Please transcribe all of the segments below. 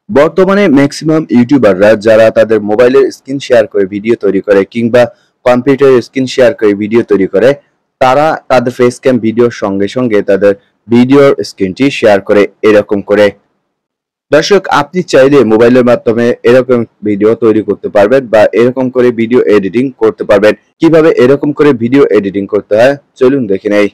বর্তমানে ম্যাক্সিমাম ইউটিউবাররা যারা তাদের মোবাইলের স্ক্রিন শেয়ার করে ভিডিও তৈরি করে কিংবা কম্পিউটারের স্ক্রিন শেয়ার করে ভিডিও তৈরি করে, তারা তাদের ফেস ক্যাম ভিডিওর সঙ্গে সঙ্গে তাদের ভিডিওর স্ক্রিনটি শেয়ার করে এরকম করে। দর্শক, আপনি চাইলে মোবাইলের মাধ্যমে এরকম ভিডিও তৈরি করতে পারবেন বা এরকম করে ভিডিও এডিটিং করতে পারবেন। কিভাবে এরকম করে ভিডিও এডিটিং করতে হয় চলুন দেখে নেই।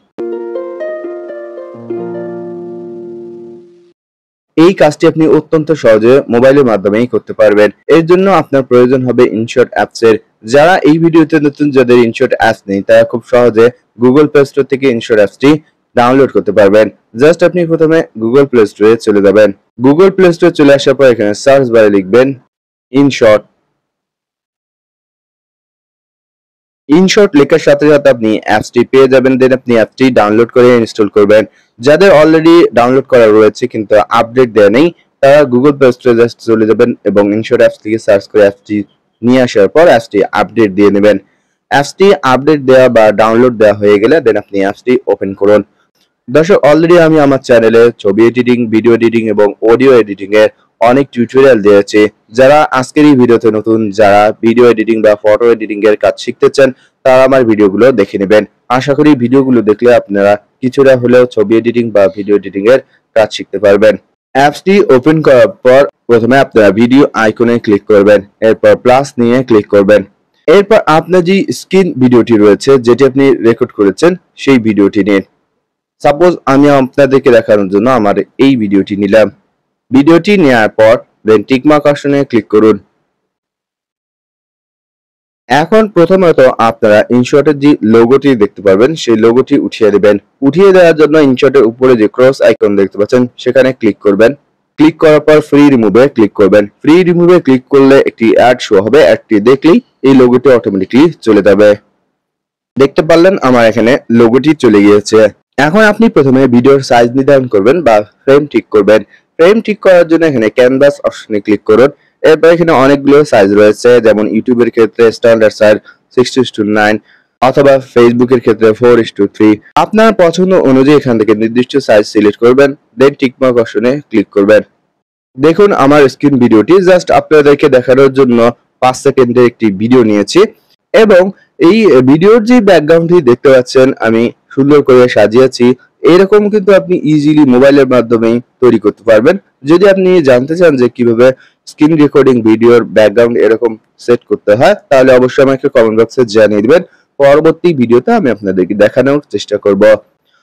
এই কাজটি আপনি অত্যন্ত সহজে মোবাইলের মাধ্যমেই করতে পারবেন। এর জন্য আপনার প্রয়োজন হবে ইনশট অ্যাপসের। যারা এই ভিডিওতে নতুন, যাদের ইনশট অ্যাপস নেই, তারা খুব সহজে গুগল প্লে স্টোর থেকে ইনশট অ্যাপসটি ডাউনলোড করতে পারবেন। জাস্ট আপনি প্রথমে গুগল প্লে স্টোরে চলে যাবেন। গুগল প্লে স্টোরে চলে আসার পর এখানে সার্চ বারে লিখবেন ইনশট। ইনশট লেখার সাথে সাথে আপনি অ্যাপসটি পেয়ে যাবেন। দেন আপনি অ্যাপসটি ডাউনলোড করে ইনস্টল করবেন। যাদের অলরেডি ডাউনলোড করা রয়েছে কিন্তু আপডেট দেওয়া নেই, তারা গুগল প্লে স্টোরে জাস্ট চলে যাবেন এবং ইনশট অ্যাপস থেকে সার্চ করে অ্যাপসটি নিয়ে আসার পর অ্যাপসটি আপডেট দিয়ে নেবেন। অ্যাপসটি আপডেট দেওয়া বা ডাউনলোড দেওয়া হয়ে গেলে দেন আপনি অ্যাপসটি ওপেন করুন। দর্শক, অলরেডি আমি আমার চ্যানেলে ছবি এডিটিং, ভিডিও এডিটিং এবং অডিও এডিটিং এর অনেক টিউটোরিয়াল দিয়েছি। যারা আজকের এই ভিডিওতে নতুন, যারা ভিডিও এডিটিং বা ফটো এডিটিং এর কাজ শিখতে চান, তারা আমার ভিডিওগুলো দেখে নেবেন। আশা করি ভিডিওগুলো দেখলে আপনারা কিছুটা হলেও ছবি এডিটিং বা ভিডিও এডিটিং এর কাজ শিখতে পারবেন। অ্যাপসটি ওপেন করার পর প্রথমে আপনারা ভিডিও আইকনে ক্লিক করবেন, এরপর প্লাস নিয়ে ক্লিক করবেন। এরপর আপনার যে স্ক্রিন ভিডিওটি রয়েছে, যেটি আপনি রেকর্ড করেছেন, সেই ভিডিওটি নিন। সাপোজ আমি আপনাদেরকে দেখানোর জন্য আমার এই ভিডিওটি নিলাম। ভিডিওটি নেওয়ার পর দেন টিকমার্ক অপশনে ক্লিক করুন। এখন প্রথমত আপনারা ইনশটের যে লোগোটি দেখতে পারবেন, সেই লোগোটি উঠিয়ে দেবেন। উঠিয়ে দেওয়ার জন্য ইনশটের উপরে যে ক্রস আইকন দেখতে পাচ্ছেন, সেখানে ক্লিক করবেন। ক্লিক করার পর ফ্রি রিমুভে ক্লিক করবেন। ফ্রি রিমুভে ক্লিক করলে একটি অ্যাড শো হবে। অ্যাডটি দেখলেই এই লোগোটি অটোমেটিকলি চলে যাবে। দেখতে পারলেন আমার এখানে লোগোটি চলে গিয়েছে। এখন আপনি প্রথমে ভিডিওর সাইজ নির্ধারণ করবেন বা ফ্রেম ঠিক করবেন। ফ্রেম ঠিক করার জন্য এখানে ক্যানভাস অপশনে ক্লিক করুন। এরপর এখানে অনেকগুলো সাইজ রয়েছে, যেমন ইউটিউবের ক্ষেত্রে স্ট্যান্ডার্ড সাইজ 6:9 অথবা ফেসবুকের ক্ষেত্রে 4:3। আপনার পছন্দ অনুযায়ী এখান থেকে নির্দিষ্ট সাইজ সিলেক্ট করবেন, দেন টিকমার্ক অপশনে ক্লিক করবেন। দেখুন আমার স্ক্রিন ভিডিওটি জাস্ট আপনাদেরকে দেখানোর জন্য 5 সেকেন্ডের একটি ভিডিও নিয়েছি এবং এই ভিডিওর যে ব্যাকগ্রাউন্ডটি দেখতে পাচ্ছেন আমি সুন্দর করে সাজিয়েছি। এরকম কিন্তু আপনি ইজিলি মোবাইলের মাধ্যমেই তৈরি করতে পারবেন। যদি আপনি জানতে চান যে কিভাবে স্ক্রিন রেকর্ডিং ভিডিওর ব্যাকগ্রাউন্ড এরকম সেট করতে হয়, তাহলে অবশ্যই আমাকে কমেন্ট বক্সে জানিয়ে দিবেন। পরবর্তী ভিডিওতে আমি আপনাদেরকে দেখানোর চেষ্টা করব।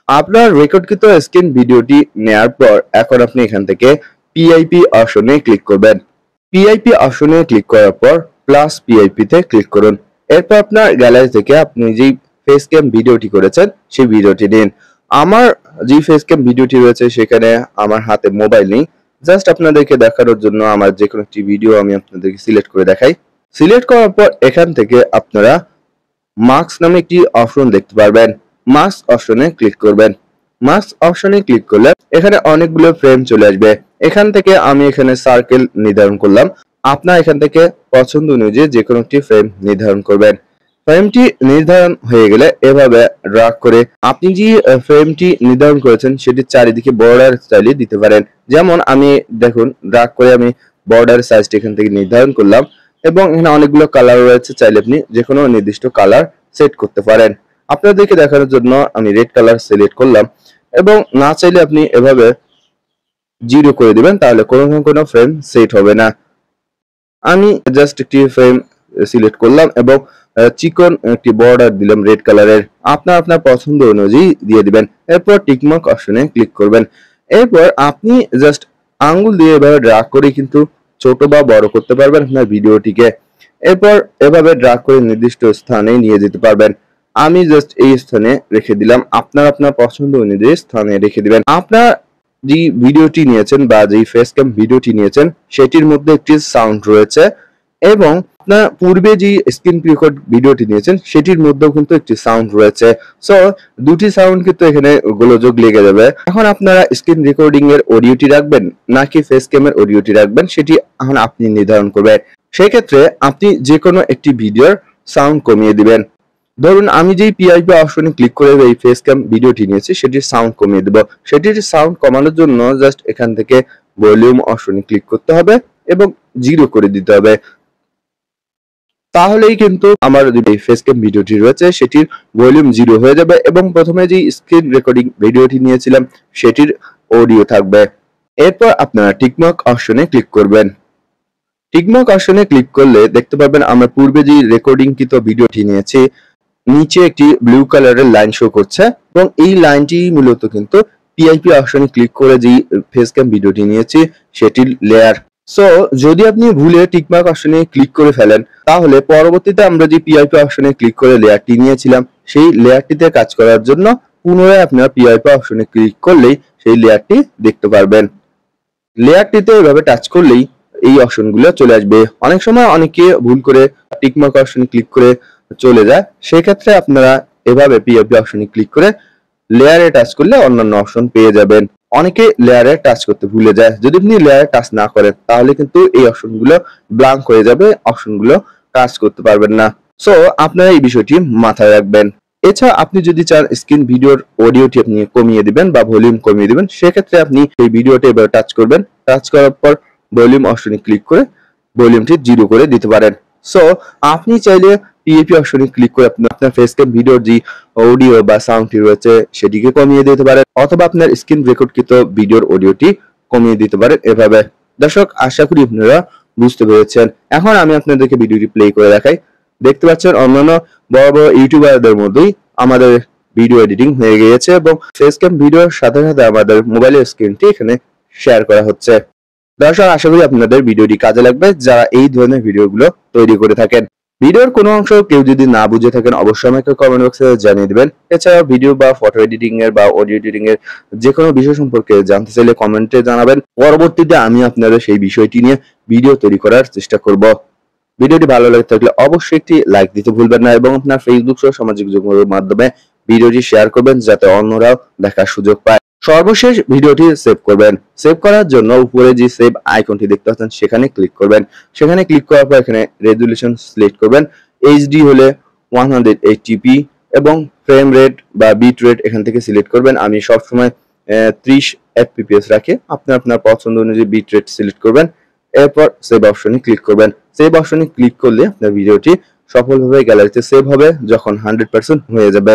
আপনার রেকর্ডকৃত স্ক্রিন ভিডিওটি নেয়ার পর এখন আপনি এখান থেকে পিআইপি অপশনে ক্লিক করবেন। পিআইপি অপশনে ক্লিক করার পর প্লাস পিআইপি তে ক্লিক করুন। এরপর আপনার গ্যালারি থেকে আপনি যেই ফেস ক্যাম ভিডিওটি করেছেন সেই ভিডিওটি নিন। আমার যে ফেস ক্যাম ভিডিওটি রয়েছে সেখানে আমার হাতে মোবাইল নেই। জাস্ট আপনাদেরকে দেখানোর জন্য আমার যে কোনো একটি ভিডিও আমি আপনাদেরকে সিলেক্ট করে দেখাই। সিলেক্ট করার পর এখান থেকে আপনারা মাস্ক নামে একটি অপশন দেখতে পারবেন। মাস্ক অপশনে ক্লিক করবেন। মাস্ক অপশনে ক্লিক করলে এখানে অনেকগুলো ফ্রেম চলে আসবে। এখান থেকে আমি এখানে সার্কেল নির্ধারণ করলাম। আপনার এখান থেকে পছন্দ অনুযায়ী যে কোনো একটি ফ্রেম নির্ধারণ করবেন। ফ্রেমটি নির্ধারণ হয়ে গেলে এভাবে ড্র্যাগ করে আপনি যে ফ্রেমটি নির্ধারণ করেছেন সেটির চারিদিকে বর্ডার স্টাইলে দিতে পারেন। যেমন আমি দেখুন ড্র্যাগ করে আমি বর্ডার সাইজটি এখান থেকে নির্ধারণ করলাম এবং এখানে অনেকগুলো কালার রয়েছে, চাইলে আপনি যে কোনো নির্দিষ্ট কালার সেট করতে পারেন। আপনাদেরকে দেখানোর জন্য আমি রেড কালার সিলেক্ট করলাম এবং না চাইলে আপনি এভাবে 0 করে দিবেন, তাহলে কোনো ফ্রেম সেট হবে না। আমি জাস্ট একটি ফ্রেম সিলেক্ট করলাম এবং চিকন একটি বর্ডার দিলাম রেড কালারের। আপনার পছন্দ অনুযায়ী দিয়ে দিবেন। এরপর টিকমার্ক অপশনে ক্লিক করবেন। এরপর আপনি জাস্ট আঙ্গুল দিয়ে এভাবে ড্র্যাগ করে কিন্তু ছোট বা বড় করতে পারবেন আপনার ভিডিওটিকে। এরপর এভাবে ড্র্যাগ করে নির্দিষ্ট স্থানে নিয়ে যেতে পারবেন। আমি জাস্ট এই স্থানে রেখে দিলাম। আপনার পছন্দ অনুযায়ী স্থানে রেখে দিবেন। আপনার যে ভিডিওটি নিয়েছেন বা যে ফেস ক্যাম ভিডিওটি নিয়েছেন সেটির মধ্যে একটি সাউন্ড রয়েছে এবং আপনার পূর্বে যে স্ক্রিন রেকর্ড ভিডিওটি নিয়েছেন সেটির মধ্যেও কিন্তু একটি সাউন্ড রয়েছে। সো দুটি সাউন্ড কিন্তু এখানে গোলযোগ লেগে যাবে। এখন আপনারা স্ক্রিন রেকর্ডিং এর অডিওটি রাখবেন নাকি ফেস ক্যামের অডিওটি রাখবেন সেটি এখন আপনি নির্ধারণ করবেন। সেই ক্ষেত্রে আপনি যে কোনো একটি ভিডিওর সাউন্ড কমিয়ে দিবেন। ধরুন আমি যেই পিআইপি অপশনে ক্লিক করে এই ফেস ক্যাম ভিডিওটি নিয়েছি সেটির সাউন্ড কমিয়ে দেব। সেটির সাউন্ড কমানোর জন্য জাস্ট এখান থেকে ভলিউম অপশনে ক্লিক করতে হবে এবং 0 করে দিতে হবে। তাহলেই কিন্তু আমার যে ফেসক্যাম ভিডিওটি রয়েছে সেটির ভলিউম 0 হয়ে যাবে এবং প্রথমে যে স্ক্রিন রেকর্ডিং ভিডিওটি নিয়েছিলাম সেটির অডিও থাকবে। এরপর আপনারা টিকমার্ক অপশনে ক্লিক করবেন। টিকমার্ক অপশনে ক্লিক করলে দেখতে পাবেন আমরা পূর্বে যে রেকর্ডিংকৃত ভিডিওটি নিয়েছি নিচে একটি ব্লু কালারের লাইন শো করছে এবং এই লাইনটি মূলত কিন্তু পিআইপি অপশনে ক্লিক করে যে ফেসক্যাম ভিডিওটি নিয়েছি সেটির লেয়ার। সো যদি আপনি ভুলে টিকমার্ক অপশনে ক্লিক করে ফেলেন তাহলে পরবর্তীতে আমরা যে পিআইপি অপশনে ক্লিক করে লেয়ারটি নিয়েছিলাম সেই লেয়ারটিতে কাজ করার জন্য পুনরায় আপনারা পিআইপি অপশনে ক্লিক করলেই সেই লেয়ারটি দেখতে পারবেন। লেয়ারটিতে এভাবে টাচ করলেই এই অপশনগুলো চলে আসবে। অনেক সময় অনেকে ভুল করে টিকমার্ক অপশনে ক্লিক করে চলে যায়, সেই ক্ষেত্রে আপনারা এভাবে পিএফবি অপশনে ক্লিক করে লেয়ারে টাচ করলে অন্যান্য অপশন পেয়ে যাবেন। অনেকে লেয়ারে টাচ করতে ভুলে যায়, যদি আপনি লেয়ারে টাচ না করেন তাহলে কিন্তু এই অপশনগুলো ব্ল্যাঙ্ক হয়ে যাবে, অপশনগুলো কাজ করতে পারবেন না। সো আপনারা এই বিষয়টি মাথায় রাখবেন। এছাড়া আপনি যদি চান স্ক্রিন ভিডিওর অডিওটি আপনি কমিয়ে দিবেন বা ভলিউম কমিয়ে দিবেন, সেক্ষেত্রে আপনি এই ভিডিওটি এবার টাচ করবেন, টাচ করার পর ভলিউম অপশনে ক্লিক করে ভলিউমটি 0 করে দিতে পারেন। সো আপনি চাইলে পিএপি অপশনে ক্লিক করে আপনার ফেসক্যাম ভিডিওর যে অডিও বা সাউন্ডটি রয়েছে সেটিকে কমিয়ে দিতে পারেন, অথবা আপনার স্ক্রিন রেকর্ডকৃত ভিডিওর অডিওটি কমিয়ে দিতে পারেন এভাবে। দর্শক, আশা করি আপনারা বুঝতে পেরেছেন। এখন আমি আপনাদেরকে ভিডিওটি প্লে করে দেখাই। দেখতে পাচ্ছেন অন্যান্য বড় বড় ইউটিউবারদের মতোই আমাদের ভিডিও এডিটিং হয়ে গিয়েছে এবং ফেসক্যাম ভিডিওর সাথে সাথে আমাদের মোবাইলের স্ক্রিনটি এখানে শেয়ার করা হচ্ছে। দর্শক, আশা করি আপনাদের ভিডিওটি কাজে লাগবে যারা এই ধরনের ভিডিওগুলো তৈরি করে থাকেন। ভিডিওর কোনো অংশ কেউ যদি না বুঝে থাকেন অবশ্যই আমাকে কমেন্ট বক্সে জানিয়ে দিবেন। এছাড়াও ভিডিও বা ফটো এডিটিং এর বা অডিও এডিটিং এর যে কোনো বিষয় সম্পর্কে জানতে চাইলে কমেন্টে জানাবেন। পরবর্তীতে আমি আপনাদের সেই বিষয়টি নিয়ে ভিডিও তৈরি করার চেষ্টা করব। ভিডিওটি ভালো লাগে থাকলে অবশ্যই একটি লাইক দিতে ভুলবেন না এবং আপনার ফেসবুক সহ সামাজিক যোগাযোগের মাধ্যমে ভিডিওটি শেয়ার করবেন যাতে অন্যরাও দেখার সুযোগ পায়। সর্বশেষ ভিডিওটি সেভ করবেন। সেভ করার জন্য উপরে যে সেভ আইকনটি দেখতে পাচ্ছেন সেখানে ক্লিক করবেন। সেখানে ক্লিক করার পর এখানে রেজুলেশন সিলেক্ট করবেন। এইচডি হলে 180p এবং ফ্রেম রেট বা বিট রেট এখান থেকে সিলেক্ট করবেন। আমি সবসময় 30 fps রাখি, আপনার পছন্দ অনুযায়ী বিট রেট সিলেক্ট করবেন। এরপর সেভ অপশনে ক্লিক করবেন। সেভ অপশনে ক্লিক করলে আপনার ভিডিওটি সফলভাবে গ্যালারিতে সেভ হবে যখন 100% হয়ে যাবে।